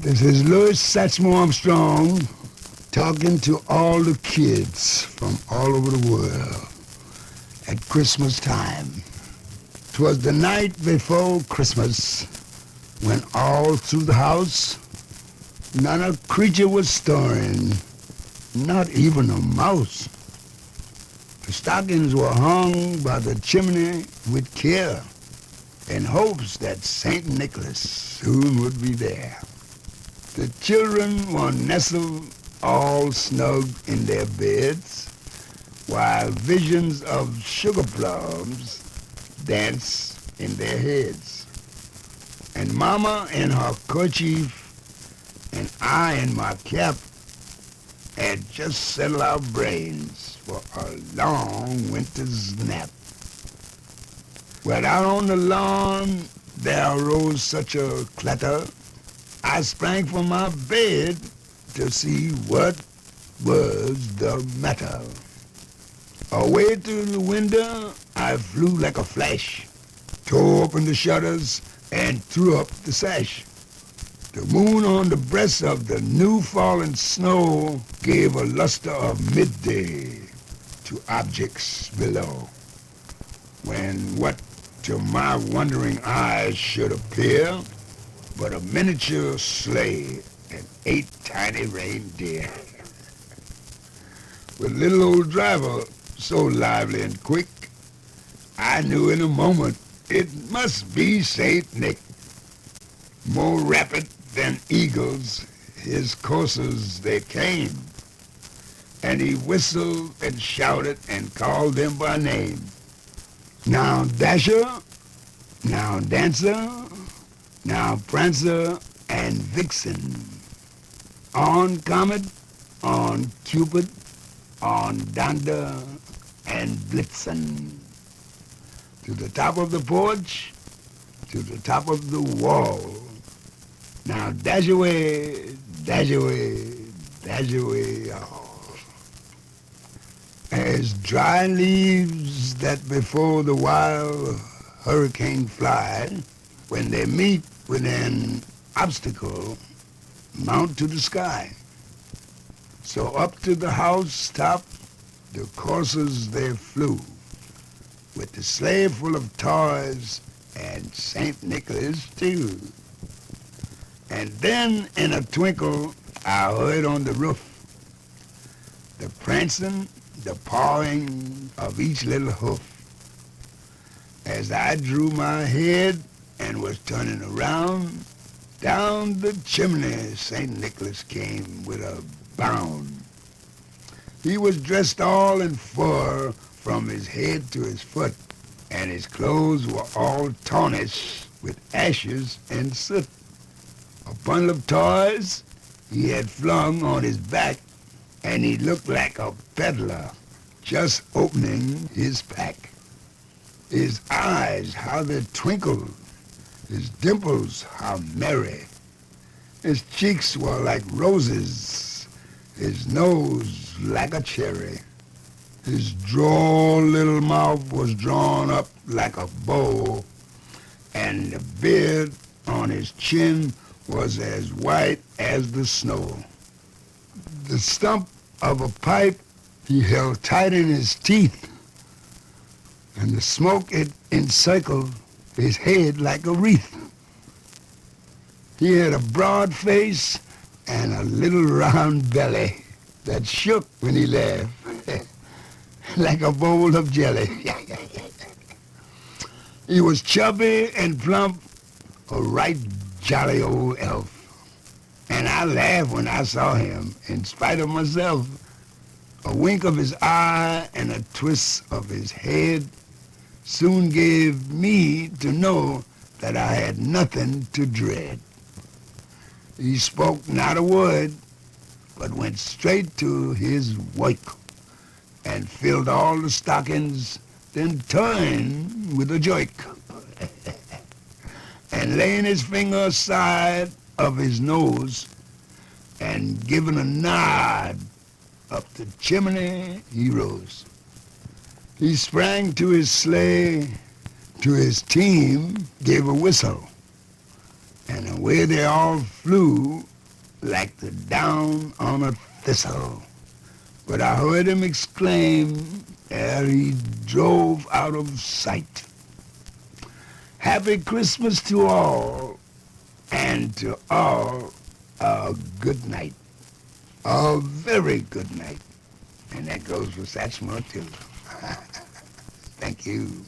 This is Louis Armstrong talking to all the kids from all over the world at Christmas time. 'Twas the night before Christmas when all through the house not a creature was stirring, not even a mouse. The stockings were hung by the chimney with care in hopes that St. Nicholas soon would be there. The children were nestled all snug in their beds, while visions of sugar plums danced in their heads. And Mama in her kerchief and I in my cap had just settled our brains for a long winter's nap. Well, out on the lawn there arose such a clatter, I sprang from my bed to see what was the matter. Away through the window I flew like a flash, tore open the shutters and threw up the sash. The moon on the breast of the new-fallen snow gave a luster of midday to objects below, when what to my wondering eyes should appear but a miniature sleigh and 8 tiny reindeer. With little old driver so lively and quick, I knew in a moment it must be Saint Nick. More rapid than eagles, his coursers they came, and he whistled and shouted and called them by name. Now Dasher, now Dancer, now Prancer and Vixen, on Comet, on Cupid, on Donder and Blitzen, to the top of the porch, to the top of the wall. Now dash away, dash away, dash away all. As dry leaves that before the wild hurricane fly, when they meet with an obstacle, mount to the sky. So up to the house top the coursers they flew, with the sleigh full of toys and St. Nicholas too. And then in a twinkle I heard on the roof the prancing, the pawing of each little hoof. As I drew my head and was turning around, down the chimney St. Nicholas came with a bound. He was dressed all in fur from his head to his foot, and his clothes were all tarnished with ashes and soot. A bundle of toys he had flung on his back, and he looked like a peddler just opening his pack. His eyes, how they twinkled, his dimples, how merry. His cheeks were like roses, his nose like a cherry. His droll little mouth was drawn up like a bow, and the beard on his chin was as white as the snow. The stump of a pipe he held tight in his teeth, and the smoke it encircled his head like a wreath. He had a broad face and a little round belly that shook when he laughed, like a bowl of jelly. He was chubby and plump, a right jolly old elf. And I laughed when I saw him, in spite of myself. A wink of his eye and a twist of his head soon gave me to know that I had nothing to dread. He spoke not a word, but went straight to his work and filled all the stockings, then turned with a jerk. And laying his finger aside of his nose and giving a nod up the chimney, he rose. He sprang to his sleigh, to his team, gave a whistle, and away they all flew like the down on a thistle. But I heard him exclaim ere he drove out of sight, "Happy Christmas to all, and to all a good night, a very good night." And that goes for Satchmo too. Thank you.